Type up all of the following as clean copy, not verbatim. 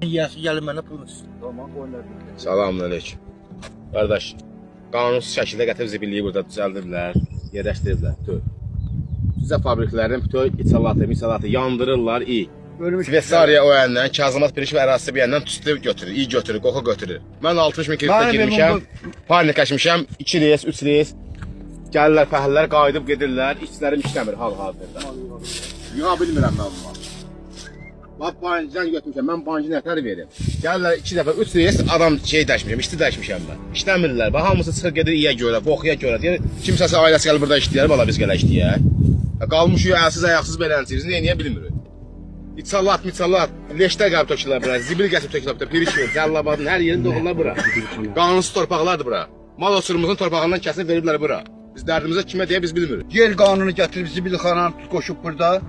Yiyəsi gəlib mənə pulunu istəyir. Tamam, oynar. Salamünaleyküm. Qardaş, qanunsuz şəkildə gətirib zibilliyi burada düzəldirlər, yerləşdiriblər. Bütün. Sizə fabriklərin bütün ithalatı yandırırlar, Şveysariya o yandan, Kazımat Pirinç və ərazisi bir yandan tüstü götürür, götürür, qoxu götürür. Mən 60 min kilometre girmişəm, panikləşmişəm, 2 reys, 3 reys. Gəlirlər, fəhəllər qayıdıb gedirlər, işçilərim işləmir hal-hazırda. Yığa bilmirəm mən bunu. Bax, bancıdan götürmüşəm, mən bancı nətər verim. Gəlirlər 2 dəfə, 3 reys adam dəyişmişəm, işçi dəyişmişəm mən. İşləmirlər, bax, hamısı çıxır gedir iyə görə, qoxuya görə. Deyir, kimsəsi ailəsi gəlir burada işləyər, valla biz gələ işləyək. Qalmışıq, əlsiz, ayaqsız belənsiz, biz neyniyə bilmirik. İçalat, leşdə gəlib tökülər bura, zibil gəlib tökülər, Pirişin, Cəllabadın, hər yerini doğurlar bura. Qanunsuz torpaqlardır bura. Mal osurumuzun torpağından kəsib veriblər bura. Biz dərdimizə kimə deyə biz bilmirik. Yer qanunu gətirib zibilxananı qoşub burada.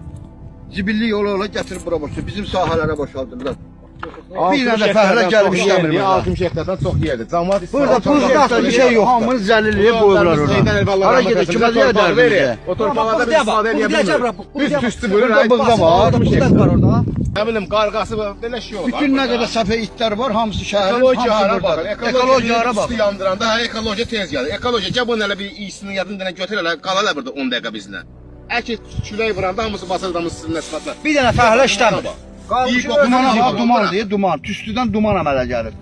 Zibilli yolu gətirib bura boşaldır. Bizim sahələrə boşaldırlar. Bir dənə fəhlə gəlib işləmir burada. 60 hektardan çox yerdir. Cəmaət Burada pul bir şey yox. Hamını zəlilliyə qoyublar orada. Hara gedir, kimə deyər verir. O torpaqlarda biz istifadə edə bilmirik. Biz tüstü bölür, bığda var. var orada. Nə bilim, qarqası belə şey olur. Bütün nə qədər səfə itlər var, hamısı şəhərin, Ekologiyara hamısı burada. baxın. Ekologiyara bax. Tüstü yandıranda ekologiya tez gəlir. Ekologiya gəl bunun elə bir iyisini yadından götür elə qalarlar burada 10 dəqiqə bizlə. Əki külək vuranda hamısı basır adamın sizinlə sıfatlar. Bir dənə fəhlə işləmir. İyi qoxu Duman deyir, duman. Tüstüdən duman əmələ gəlir.